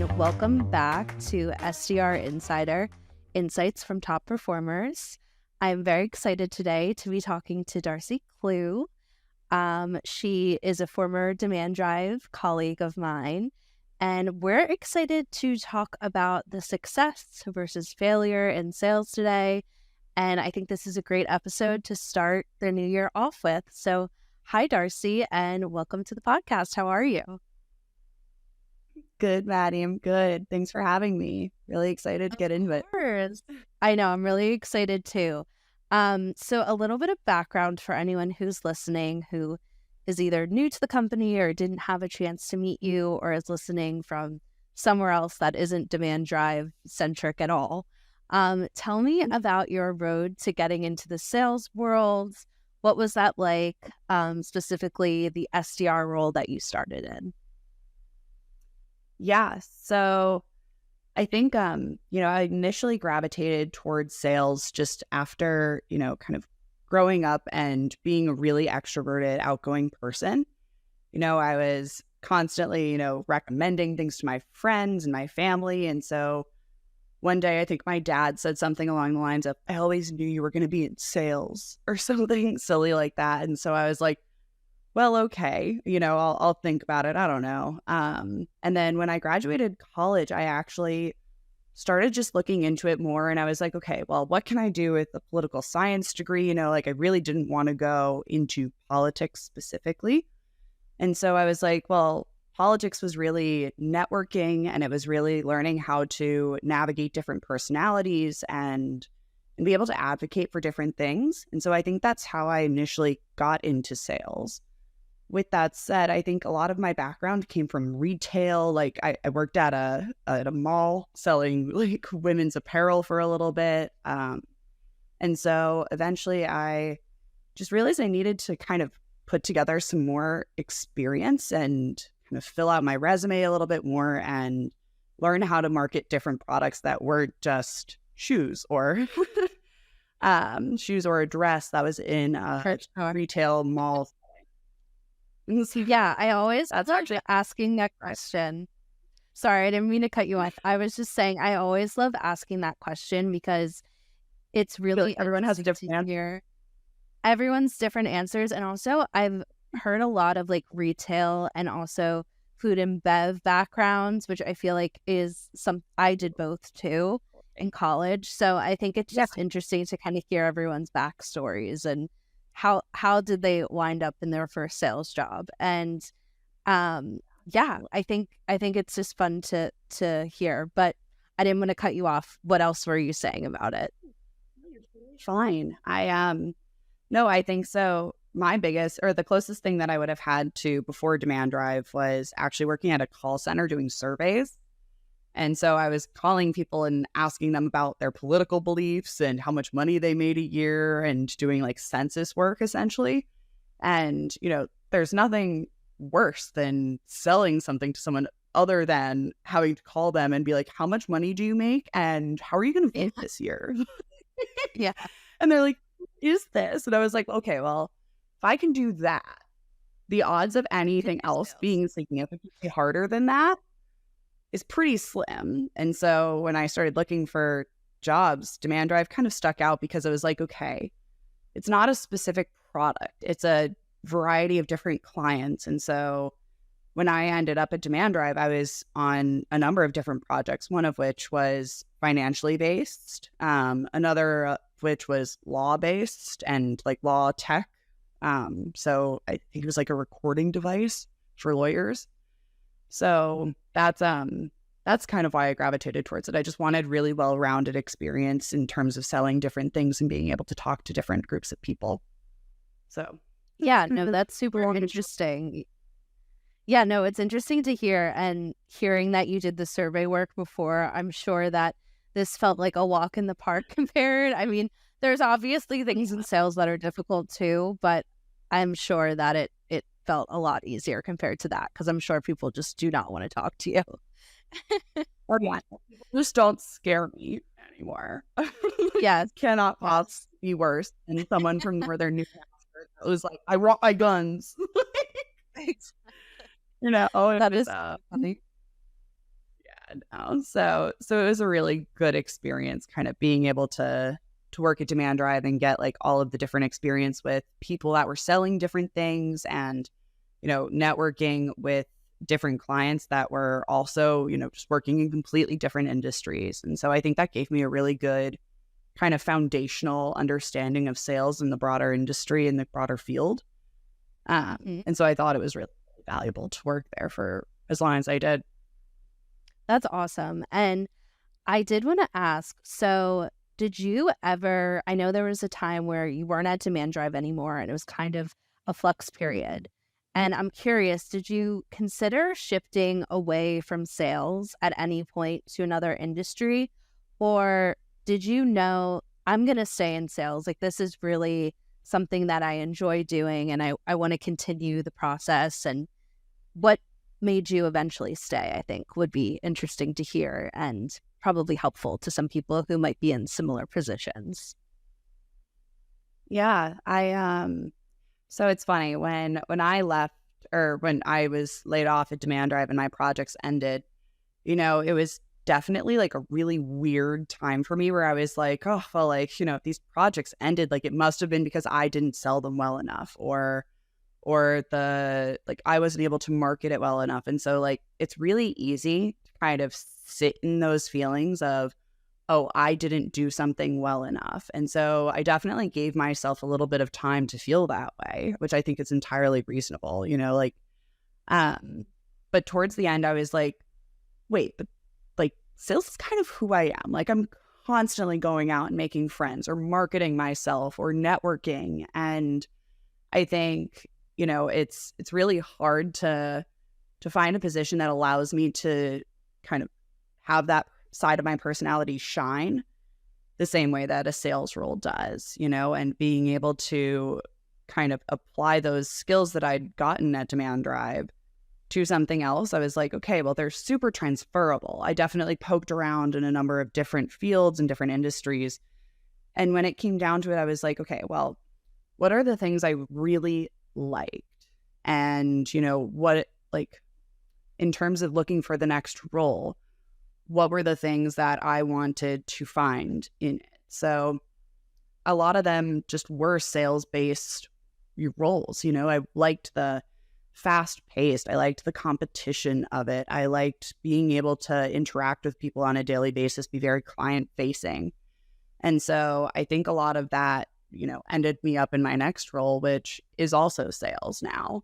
and welcome back to SDR Insider, Insights from Top Performers. I'm very excited today to be talking to Darcy Clue. She is a former demandDrive colleague of mine, and we're excited to talk about the success versus failure in sales today. And I think this is a great episode to start the new year off with. So, hi, Darcy, and welcome to the podcast. How are you? Good, Maddie. I'm good. Thanks for having me. Really excited to get into it. I know. I'm really excited too. So a little bit of background for anyone who's listening who is either new to the company or didn't have a chance to meet you or is listening from somewhere else that isn't demandDrive centric at all. Tell me about your road to getting into the sales world. What was that like, specifically the SDR role that you started in? Yeah. So I think, I initially gravitated towards sales just after, kind of growing up and being a really extroverted, outgoing person. I was constantly, recommending things to my friends and my family. And so one day, I think my dad said something along the lines of, I always knew you were going to be in sales or something silly like that. And so I was like, well, okay, I'll think about it. I don't know. And then when I graduated college, I actually started just looking into it more. And I was like, okay, well, what can I do with a political science degree? I really didn't want to go into politics specifically. And so I was like, well, politics was really networking, and it was really learning how to navigate different personalities and be able to advocate for different things. And so I think that's how I initially got into sales. With that said, I think a lot of my background came from retail. Like I worked at a mall selling like women's apparel for a little bit. And so eventually I just realized I needed to kind of put together some more experience and kind of fill out my resume a little bit more and learn how to market different products that weren't just shoes or shoes or a dress that was in a retail mall. Yeah, I always actually asking that question. Sorry, I didn't mean to cut you off. I was just saying I always love asking that question because it's really everyone has a different answer. Everyone's different answers. And also I've heard a lot of like retail and also food and bev backgrounds, which I feel like is I did both too in college. So I think it's just interesting to kind of hear everyone's backstories and how did they wind up in their first sales job. And I think it's just fun to hear, but I didn't want to cut you off. What else were you saying about it? Fine. I think so. My biggest or the closest thing that I would have had to before demandDrive was actually working at a call center doing surveys. And so I was calling people and asking them about their political beliefs and how much money they made a year and doing like census work essentially. And, there's nothing worse than selling something to someone other than having to call them and be like, how much money do you make? And how are you going to vote this year? Yeah. And they're like, is this? And I was like, okay, well, if I can do that, the odds of anything else being significantly harder than that is pretty slim. And so when I started looking for jobs, demandDrive kind of stuck out because I was like, okay, it's not a specific product. It's a variety of different clients. And so when I ended up at demandDrive, I was on a number of different projects, one of which was financially based, another of which was law based and like law tech. So I think it was like a recording device for lawyers. So that's kind of why I gravitated towards it. I just wanted really well-rounded experience in terms of selling different things and being able to talk to different groups of people. So yeah, no, that's super interesting. Yeah, no, it's interesting to hear, and hearing that you did the survey work before, I'm sure that this felt like a walk in the park compared. I mean, there's obviously things in sales that are difficult too, but I'm sure that it felt a lot easier compared to that because I'm sure people just do not want to talk to you. Or just don't scare me anymore. Yes. Cannot possibly be worse than someone from Northern New Hampshire that was like, I brought my guns. That is funny. So it was a really good experience, kind of being able to work at demandDrive and get like all of the different experience with people that were selling different things, and networking with different clients that were also just working in completely different industries. And so I think that gave me a really good kind of foundational understanding of sales in the broader industry and the broader field. And so I thought it was really valuable to work there for as long as I did. That's awesome. And I did want to ask, so did you ever, I know there was a time where you weren't at demandDrive anymore and it was kind of a flux period. And I'm curious, did you consider shifting away from sales at any point to another industry? Or did you know, I'm going to stay in sales? Like, this is really something that I enjoy doing and I want to continue the process. And what made you eventually stay, I think, would be interesting to hear and probably helpful to some people who might be in similar positions. Yeah, so it's funny when I left, or when I was laid off at demandDrive and my projects ended, it was definitely like a really weird time for me where I was like, oh, well, like, if these projects ended, like it must have been because I didn't sell them well enough, or I wasn't able to market it well enough. And so like it's really easy to kind of sit in those feelings of, oh, I didn't do something well enough. And so I definitely gave myself a little bit of time to feel that way, which I think is entirely reasonable, but towards the end I was like, wait, but like sales is kind of who I am. Like I'm constantly going out and making friends or marketing myself or networking. And I think, it's really hard to find a position that allows me to kind of have that side of my personality shine the same way that a sales role does, and being able to kind of apply those skills that I'd gotten at demandDrive to something else. I was like, okay, well, they're super transferable. I definitely poked around in a number of different fields and different industries. And when it came down to it, I was like, okay, well, what are the things I really liked? And, what, like, in terms of looking for the next role, what were the things that I wanted to find in it? So a lot of them just were sales-based roles. I liked the fast-paced. I liked the competition of it. I liked being able to interact with people on a daily basis, be very client-facing. And so I think a lot of that, ended me up in my next role, which is also sales now.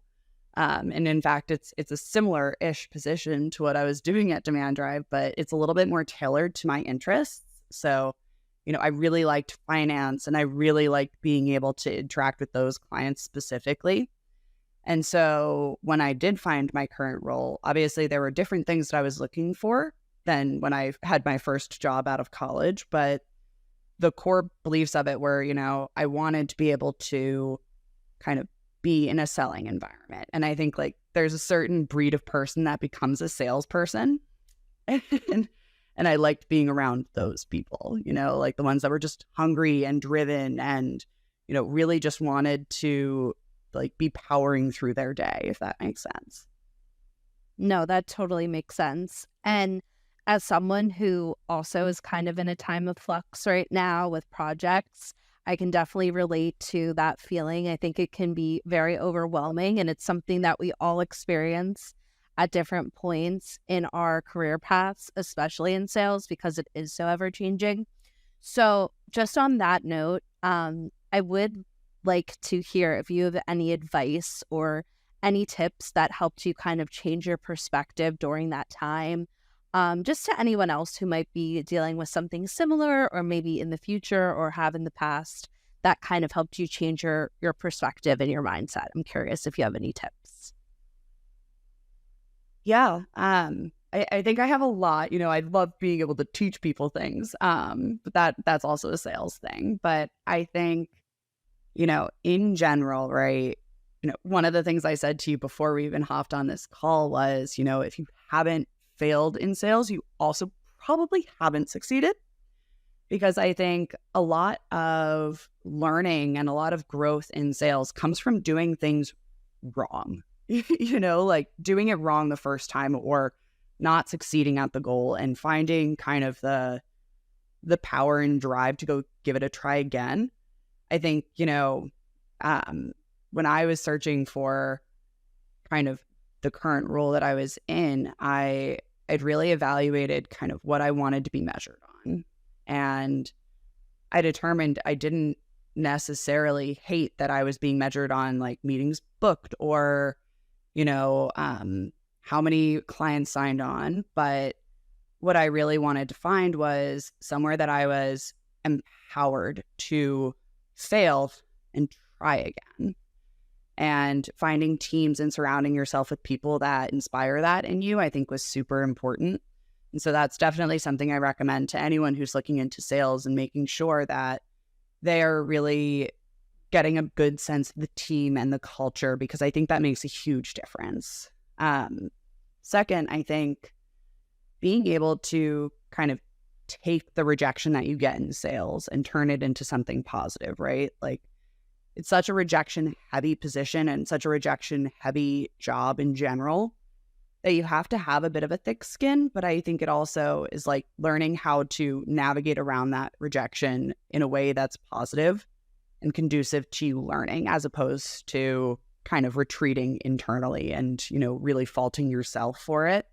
And in fact, it's a similar-ish position to what I was doing at demandDrive, but it's a little bit more tailored to my interests. So, I really liked finance and I really liked being able to interact with those clients specifically. And so when I did find my current role, obviously there were different things that I was looking for than when I had my first job out of college, but the core beliefs of it were, I wanted to be able to kind of be in a selling environment. And I think like there's a certain breed of person that becomes a salesperson. And I liked being around those people, like the ones that were just hungry and driven and, really just wanted to like be powering through their day, if that makes sense. No, that totally makes sense. And as someone who also is kind of in a time of flux right now with projects, I can definitely relate to that feeling. I think it can be very overwhelming, and it's something that we all experience at different points in our career paths, especially in sales, because it is so ever-changing. So just on that note, I would like to hear if you have any advice or any tips that helped you kind of change your perspective during that time. Just to anyone else who might be dealing with something similar or maybe in the future or have in the past that kind of helped you change your perspective and your mindset. I'm curious if you have any tips. Yeah. I think I have a lot, I love being able to teach people things. But that's also a sales thing. But I think, in general, right, one of the things I said to you before we even hopped on this call was, if you haven't failed in sales, you also probably haven't succeeded, because I think a lot of learning and a lot of growth in sales comes from doing things wrong, like doing it wrong the first time or not succeeding at the goal and finding kind of the power and drive to go give it a try again. I think, when I was searching for kind of the current role that I was in, I'd really evaluated kind of what I wanted to be measured on. And I determined I didn't necessarily hate that I was being measured on like meetings booked or, how many clients signed on. But what I really wanted to find was somewhere that I was empowered to fail and try again. And finding teams and surrounding yourself with people that inspire that in you, I think was super important. And so that's definitely something I recommend to anyone who's looking into sales and making sure that they are really getting a good sense of the team and the culture, because I think that makes a huge difference. Second, I think being able to kind of take the rejection that you get in sales and turn it into something positive, right? Like, it's such a rejection heavy position and such a rejection heavy job in general that you have to have a bit of a thick skin. But I think it also is like learning how to navigate around that rejection in a way that's positive and conducive to you learning, as opposed to kind of retreating internally and, really faulting yourself for it.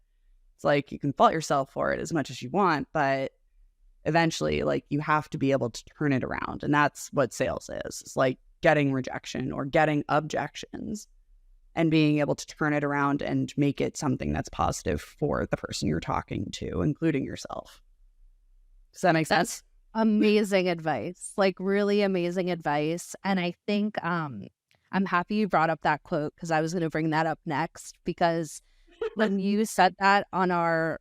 It's like you can fault yourself for it as much as you want, but eventually, like, you have to be able to turn it around. And that's what sales is. It's like getting rejection or getting objections and being able to turn it around and make it something that's positive for the person you're talking to, including yourself. Does that make sense? Amazing advice, like really amazing advice. And I think I'm happy you brought up that quote, because I was going to bring that up next, because when you said that on our,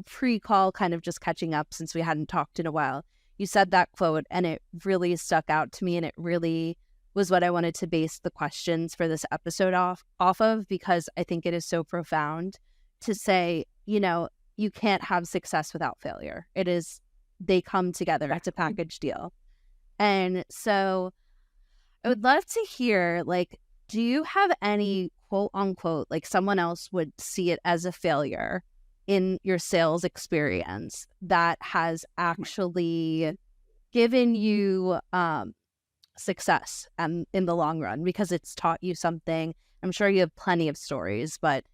pre-call, kind of just catching up since we hadn't talked in a while, you said that quote and it really stuck out to me, and it really was what I wanted to base the questions for this episode off of, because I think it is so profound to say, you can't have success without failure. They come together. It's a package deal. And so I would love to hear, like, do you have any quote unquote, like someone else would see it as a failure in your sales experience that has actually given you success in the long run, because it's taught you something? I'm sure you have plenty of stories, but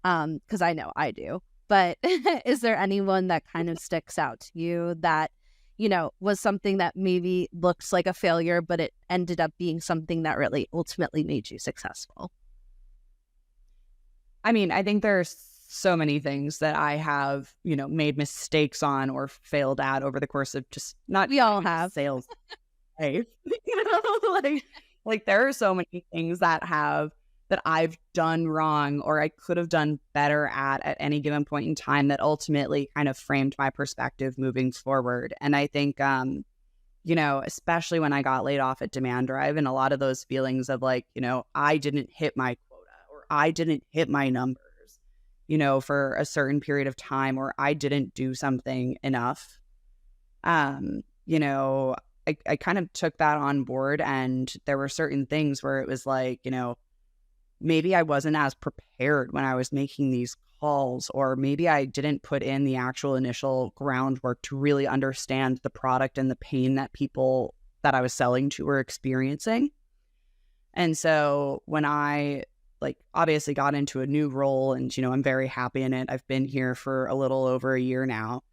because I know I do. But is there anyone that kind of sticks out to you that, was something that maybe looks like a failure, but it ended up being something that really ultimately made you successful? I mean, I think there's so many things that I have, made mistakes on or failed at over the course of just not we all have sales life. like there are so many things that I've done wrong or I could have done better at any given point in time that ultimately kind of framed my perspective moving forward. And I think, especially when I got laid off at demandDrive, and a lot of those feelings of like, I didn't hit my quota, or I didn't hit my numbers, for a certain period of time, or I didn't do something enough. I kind of took that on board, and there were certain things where it was like, maybe I wasn't as prepared when I was making these calls, or maybe I didn't put in the actual initial groundwork to really understand the product and the pain that people that I was selling to were experiencing. And so when I obviously got into a new role, and, I'm very happy in it. I've been here for a little over a year now.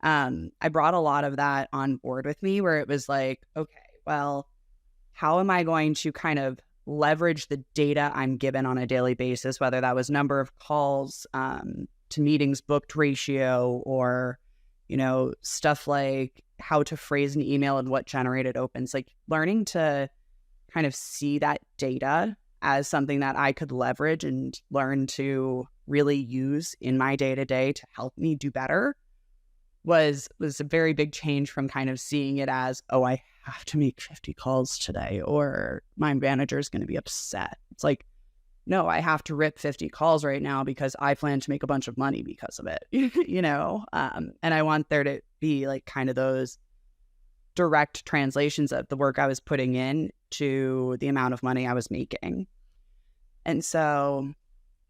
I brought a lot of that on board with me, where it was like, okay, well, how am I going to kind of leverage the data I'm given on a daily basis, whether that was number of calls to meetings booked ratio, or, stuff like how to phrase an email and what generated opens, like learning to kind of see that data as something that I could leverage and learn to really use in my day-to-day to help me do better was a very big change from kind of seeing it as, oh, I have to make 50 calls today or my manager is going to be upset. It's like, no, I have to rip 50 calls right now because I plan to make a bunch of money because of it, and I want there to be like kind of those direct translations of the work I was putting in to the amount of money I was making. And so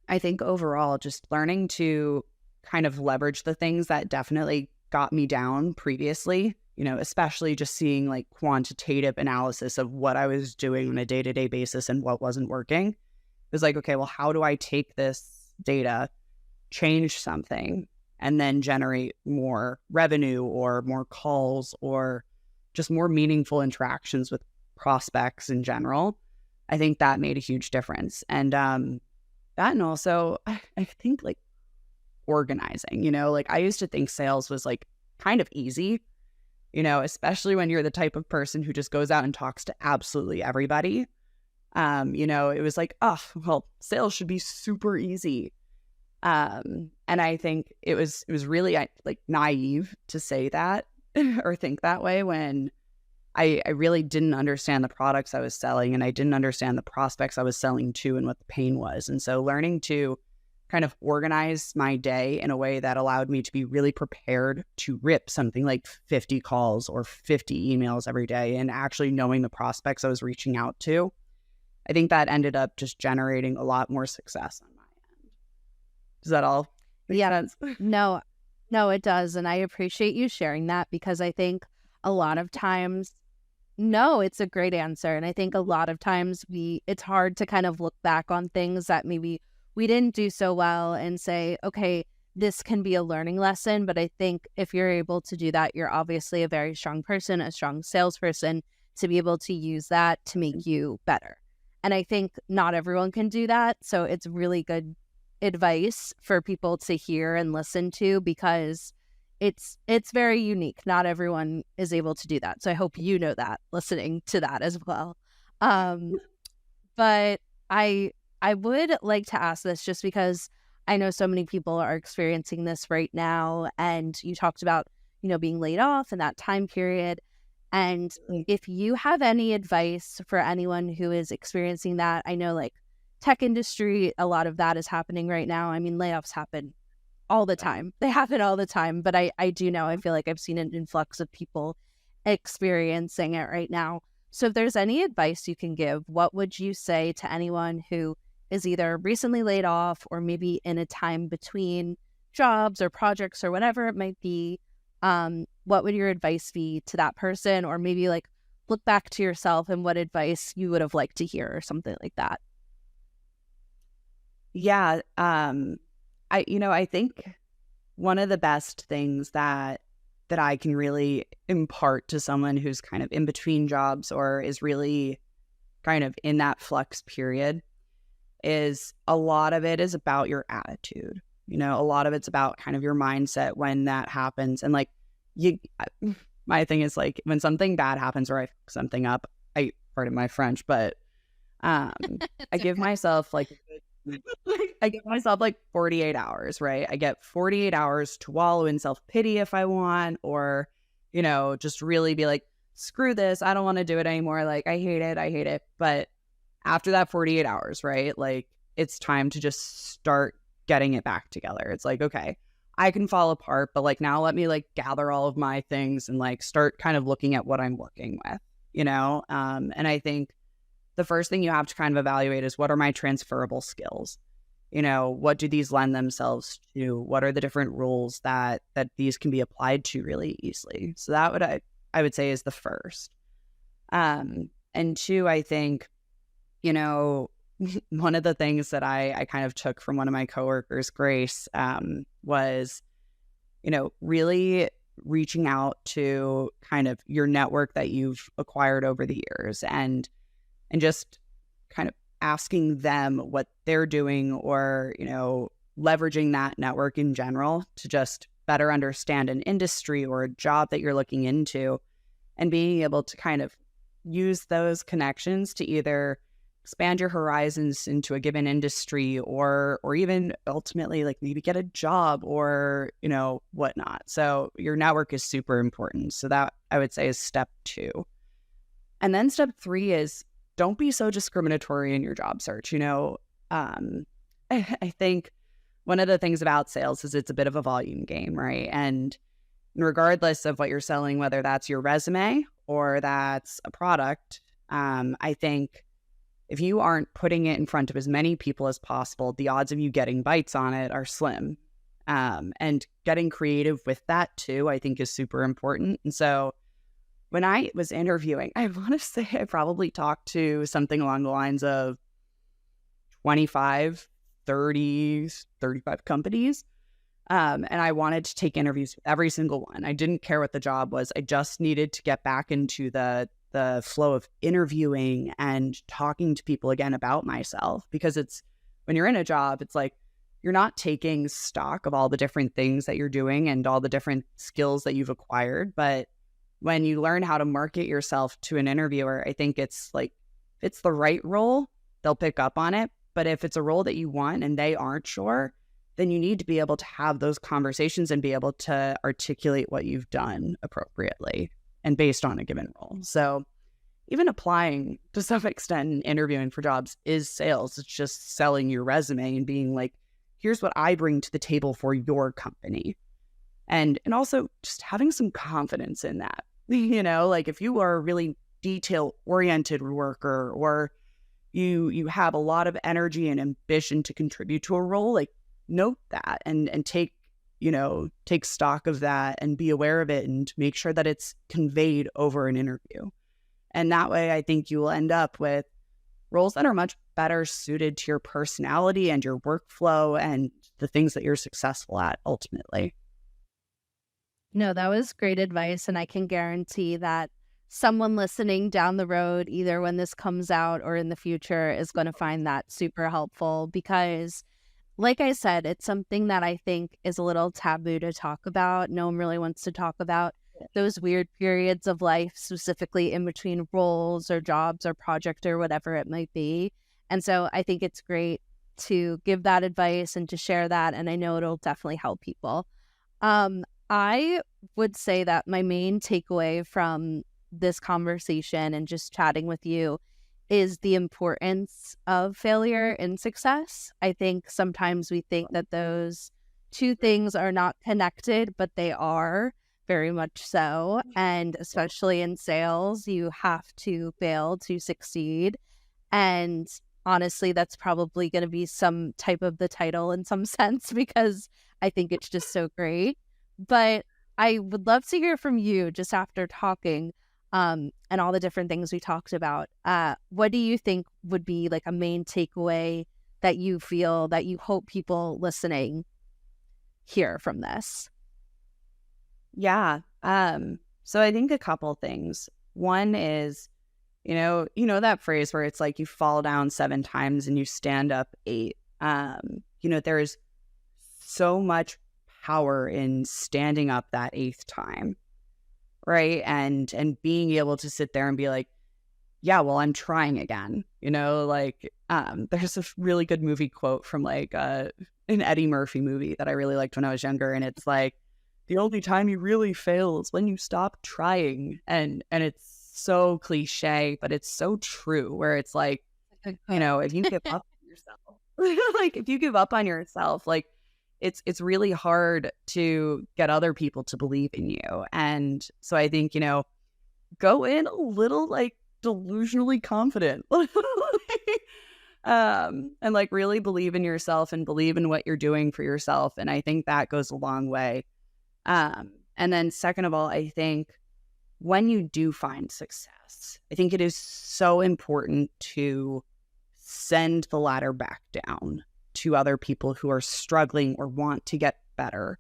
I think overall, just learning to kind of leverage the things that definitely got me down previously, especially just seeing like quantitative analysis of what I was doing on a day-to-day basis and what wasn't working. It was like, okay, well, how do I take this data, change something, and then generate more revenue or more calls or just more meaningful interactions with prospects in general? I think that made a huge difference. And that, and also I think like organizing, like I used to think sales was like kind of easy, especially when you're the type of person who just goes out and talks to absolutely everybody. It was like, oh, well, sales should be super easy. And I think it was really like naive to say that or think that way when I really didn't understand the products I was selling, and I didn't understand the prospects I was selling to and what the pain was. And so learning to kind of organize my day in a way that allowed me to be really prepared to rip something like 50 calls or 50 emails every day, and actually knowing the prospects I was reaching out to, I think that ended up just generating a lot more success on my end. Does that all make sense? No, it does. And I appreciate you sharing that, because I think a lot of times, no, it's a great answer. And I think a lot of times it's hard to kind of look back on things that maybe we didn't do so well and say, okay, this can be a learning lesson. But I think if you're able to do that, you're obviously a very strong person, a strong salesperson, to be able to use that to make you better. And I think not everyone can do that. So it's really good advice for people to hear and listen to, because it's very unique. Not everyone is able to do that. So I hope you know that, listening to that as well. But I would like to ask this, just because I know so many people are experiencing this right now, and you talked about, being laid off in that time period. And if you have any advice for anyone who is experiencing that, I know like tech industry, a lot of that is happening right now. I mean, layoffs happen all the time. They happen all the time. But I do know, I feel like I've seen an influx of people experiencing it right now. So if there's any advice you can give, what would you say to anyone who is either recently laid off or maybe in a time between jobs or projects or whatever it might be? What would your advice be to that person? Or maybe like look back to yourself and what advice you would have liked to hear or something like that. Yeah. I think one of the best things that I can really impart to someone who's kind of in between jobs or is really kind of in that flux period is a lot of it is about your attitude. A lot of it's about kind of your mindset when that happens. And like my thing is like when something bad happens or I fuck something up, pardon my French, but I give myself like I give myself like 48 hours, right? I get 48 hours to wallow in self-pity if I want, or, just really be like, screw this. I don't want to do it anymore. Like, I hate it. But after that 48 hours, right? Like, it's time to just start getting it back together. It's like, okay, I can fall apart, but like now let me like gather all of my things and like start kind of looking at what I'm working with, And I think the first thing you have to kind of evaluate is, what are my transferable skills? What do these lend themselves to? What are the different rules that these can be applied to really easily? So that I would say is the first. And two, I think, one of the things that I kind of took from one of my coworkers, Grace, was, really reaching out to kind of your network that you've acquired over the years and just kind of asking them what they're doing, or, leveraging that network in general to just better understand an industry or a job that you're looking into, and being able to kind of use those connections to either expand your horizons into a given industry or even ultimately like maybe get a job or, whatnot. So your network is super important. So that I would say is step 2. And then step 3 is, don't be so discriminatory in your job search. I think one of the things about sales is it's a bit of a volume game, right? And regardless of what you're selling, whether that's your resume or that's a product, I think if you aren't putting it in front of as many people as possible, the odds of you getting bites on it are slim. And getting creative with that too, I think is super important. And so when I was interviewing, I want to say I probably talked to something along the lines of 25, 30, 35 companies. And I wanted to take interviews with every single one. I didn't care what the job was. I just needed to get back into the flow of interviewing and talking to people again about myself, because it's when you're in a job, it's like you're not taking stock of all the different things that you're doing and all the different skills that you've acquired. But when you learn how to market yourself to an interviewer, I think it's like, if it's the right role, they'll pick up on it. But if it's a role that you want and they aren't sure, then you need to be able to have those conversations and be able to articulate what you've done appropriately and based on a given role. So even applying to some extent and interviewing for jobs is sales. It's just selling your resume and being like, here's what I bring to the table for your company. And also just having some confidence in that. Like if you are a really detail-oriented worker, or you have a lot of energy and ambition to contribute to a role, like note that and take stock of that and be aware of it and make sure that it's conveyed over an interview. And that way, I think you will end up with roles that are much better suited to your personality and your workflow and the things that you're successful at ultimately. No, that was great advice. And I can guarantee that someone listening down the road, either when this comes out or in the future, is going to find that super helpful because, like I said, it's something that I think is a little taboo to talk about. No one really wants to talk about those weird periods of life, specifically in between roles or jobs or project or whatever it might be. And so I think it's great to give that advice and to share that. And I know it'll definitely help people. I would say that my main takeaway from this conversation and just chatting with you is the importance of failure and success. I think sometimes we think that those two things are not connected, but they are very much so. And especially in sales, you have to fail to succeed. And honestly, that's probably going to be some type of the title in some sense because I think it's just so great. But I would love to hear from you just after talking and all the different things we talked about. What do you think would be like a main takeaway that you feel that you hope people listening hear from this? Yeah. So I think a couple things. One is, that phrase where it's like you fall down 7 times and you stand up 8. There's so much power in standing up that 8th time, right? And being able to sit there and be like, yeah, well, I'm trying again. There's a really good movie quote from like an Eddie Murphy movie that I really liked when I was younger, and it's like, the only time you really fail is when you stop trying. And it's so cliche, but it's so true, where it's like, if you give up on yourself, like if you give up on yourself, like it's really hard to get other people to believe in you. And so I think, go in a little like delusionally confident and like really believe in yourself and believe in what you're doing for yourself. And I think that goes a long way. And then second of all, I think when you do find success, I think it is so important to send the ladder back down to other people who are struggling or want to get better,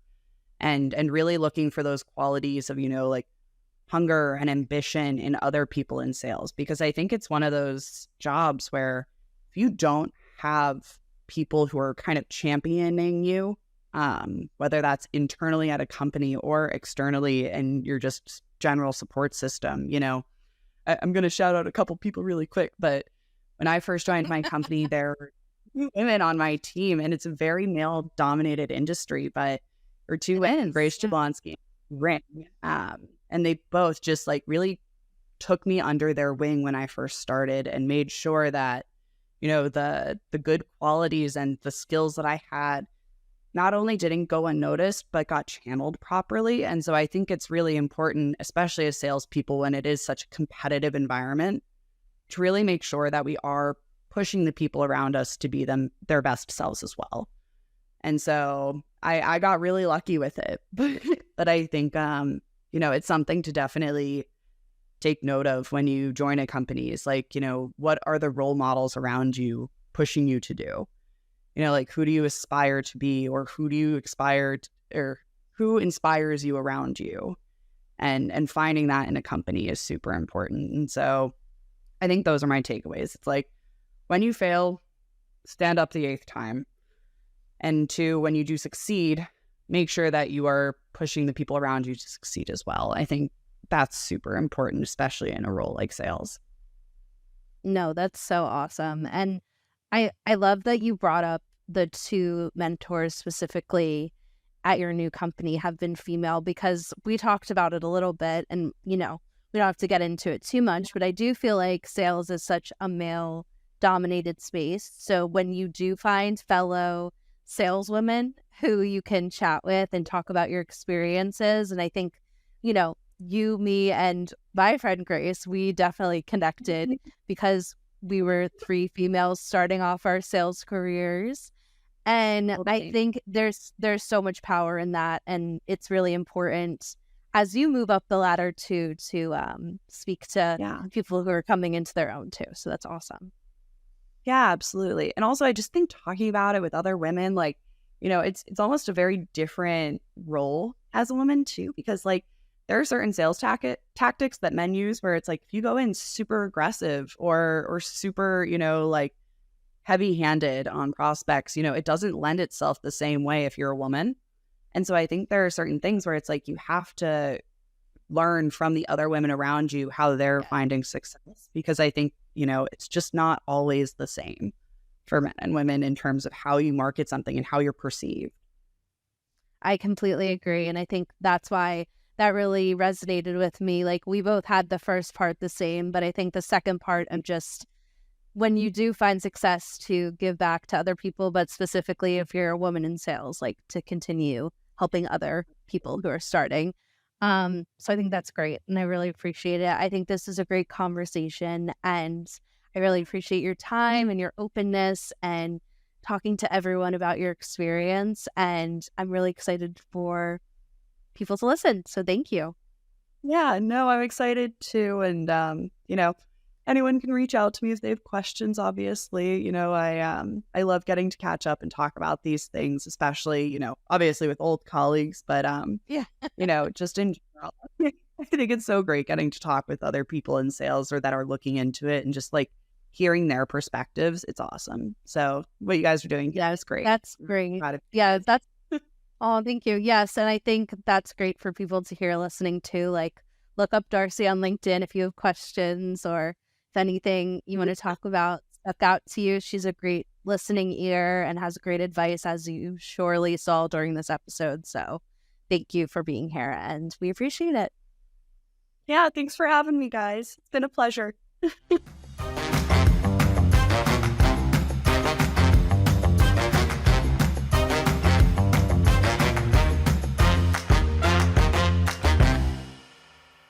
and really looking for those qualities of, like hunger and ambition in other people in sales. Because I think it's one of those jobs where if you don't have people who are kind of championing you, whether that's internally at a company or externally and you're just general support system, I'm going to shout out a couple people really quick, but when I first joined my company, there were women on my team, and it's a very male dominated industry, but there were 2 women, Grace Jablonski, Ring, and they both just like really took me under their wing when I first started and made sure that, the good qualities and the skills that I had not only didn't go unnoticed, but got channeled properly. And so I think it's really important, especially as salespeople, when it is such a competitive environment, to really make sure that we are pushing the people around us to be their best selves as well. And so I got really lucky with it. But I think, it's something to definitely take note of when you join a company. Is like, what are the role models around you pushing you to do? Like, who do you aspire to be, or who do you or who inspires you around you? And finding that in a company is super important. And so I think those are my takeaways. It's like, when you fail, stand up the 8th time. And 2, when you do succeed, make sure that you are pushing the people around you to succeed as well. I think that's super important, especially in a role like sales. No, that's so awesome. And I love that you brought up the 2 mentors specifically at your new company have been female, because we talked about it a little bit, and we don't have to get into it too much, but I do feel like sales is such a male dominated space. So when you do find fellow saleswomen who you can chat with and talk about your experiences, and I think you, me, and my friend Grace, we definitely connected because we were 3 females starting off our sales careers. And I think there's so much power in that, and it's really important as you move up the ladder to speak to people who are coming into their own too. So that's awesome. Yeah, absolutely. And also, I just think talking about it with other women, like, it's almost a very different role as a woman too, because like there are certain sales tactics that men use where it's like, if you go in super aggressive or super, like heavy-handed on prospects, it doesn't lend itself the same way if you're a woman. And so I think there are certain things where it's like you have to learn from the other women around you how they're finding success, because I think, it's just not always the same for men and women in terms of how you market something and how you're perceived. I completely agree. And I think that's why that really resonated with me. Like, we both had the first part the same, but I think the second part of just when you do find success, to give back to other people, but specifically if you're a woman in sales, like to continue helping other people who are starting. So I think that's great, and I really appreciate it. I think this is a great conversation, and I really appreciate your time and your openness and talking to everyone about your experience. And I'm really excited for people to listen. So thank you. Yeah, no, I'm excited too. And, anyone can reach out to me if they have questions, obviously. I love getting to catch up and talk about these things, especially, obviously with old colleagues, but, just in general. I think it's so great getting to talk with other people in sales or that are looking into it, and just like hearing their perspectives. It's awesome. So what you guys are doing, yeah, it's great. That's great. Yeah, that's, oh, thank you. Yes. And I think that's great for people to hear listening to. Like, look up Darcy on LinkedIn if you have questions, or if anything you want to talk about stuck out to you. She's a great listening ear and has great advice, as you surely saw during this episode. So thank you for being here, and we appreciate it. Yeah, thanks for having me, guys. It's been a pleasure.